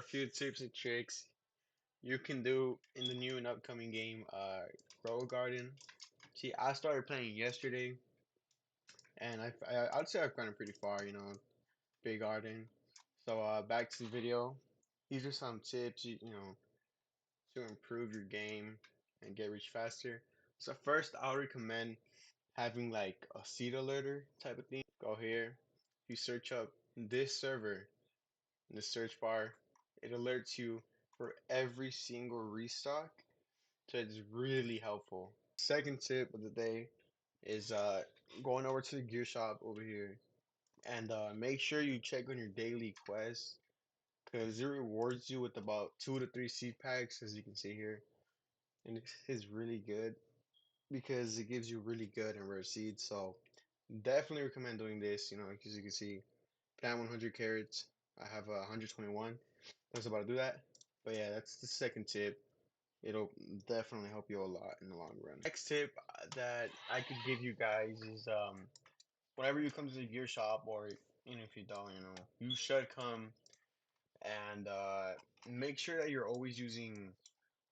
few tips and tricks you can do in the new and upcoming game, Grow Garden. See, I started playing yesterday, and I'd say I've gotten pretty far, big garden. So, back to the video. These are some tips, to improve your game and get rich faster. So first, I'll recommend having like a seed alerter type of thing. Go here, you search up this server in the search bar. It alerts you for every single restock, so it's really helpful. Second tip of the day is going over to the gear shop over here and make sure you check on your daily quests because it rewards you with about 2 to 3 seed packs, as you can see here, and it is really good because it gives you really good and rare seeds. So definitely recommend doing this. As you can see, plant 100 carrots. I have 121. I was about to do that, but yeah, that's the second tip. It'll definitely help you a lot in the long run. Next tip that I could give you guys is whenever you come to the gear shop, or even if you don't, you should come and make sure that you're always using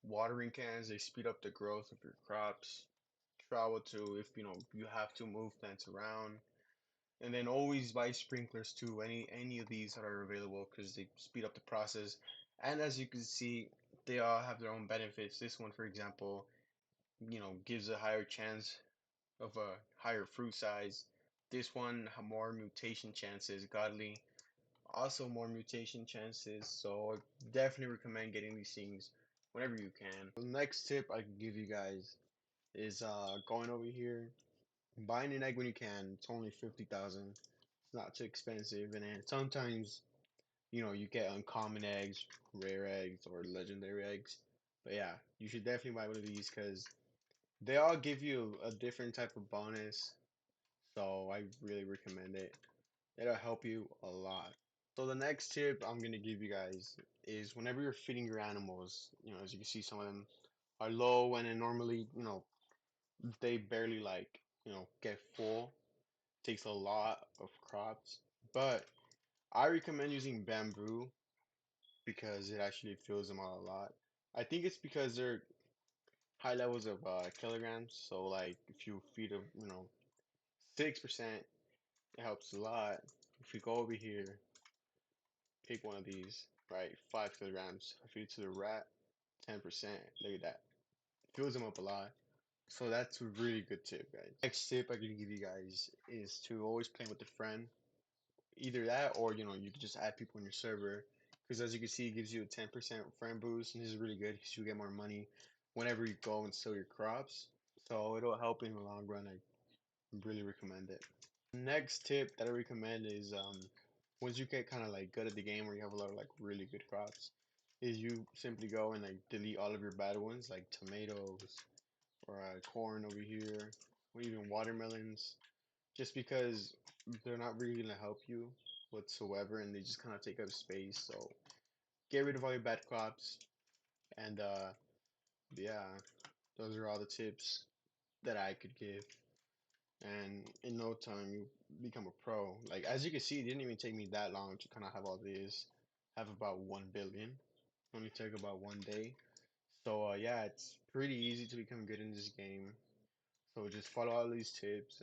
watering cans. They speed up the growth of your crops. Travel to if you have to move plants around, and then always buy sprinklers too. Any of these that are available because they speed up the process. And as you can see, they all have their own benefits. This one, for example, gives a higher chance of a higher fruit size. This one have more mutation chances. Godly also more mutation chances. So I definitely recommend getting these things whenever you can. The next tip I can give you guys is going over here, buying an egg when you can. It's only 50,000. It's not too expensive, and then sometimes you get uncommon eggs, rare eggs, or legendary eggs. But yeah, you should definitely buy one of these because they all give you a different type of bonus. So I really recommend it. It'll help you a lot. So the next tip I'm gonna give you guys is whenever you're feeding your animals, as you can see, some of them are low, and then normally, they barely get full. Takes a lot of crops, but I recommend using bamboo because it actually fills them out a lot. I think it's because they're high levels of kilograms. So like if you feed them, 6%, it helps a lot. If you go over here, pick one of these, right? 5 kilograms. I feed it to the rat, 10%. Look at that. Fills them up a lot. So that's a really good tip, guys. Next tip I can give you guys is to always play with a friend. Either that or you could just add people in your server because as you can see it gives you a 10% friend boost, and this is really good because you get more money whenever you go and sell your crops, so it'll help in the long run. I really recommend it. Next tip that I recommend is once you get kind of like good at the game where you have a lot of like really good crops, is you simply go and like delete all of your bad ones like tomatoes or corn over here, or even watermelons, just because they're not really gonna help you whatsoever, and they just kind of take up space. So get rid of all your bad crops, and yeah, those are all the tips that I could give. And in no time, you become a pro. Like as you can see, it didn't even take me that long to kind of have all this. Have about 1 billion. Only took about 1 day. So yeah, it's pretty easy to become good in this game. So just follow all these tips.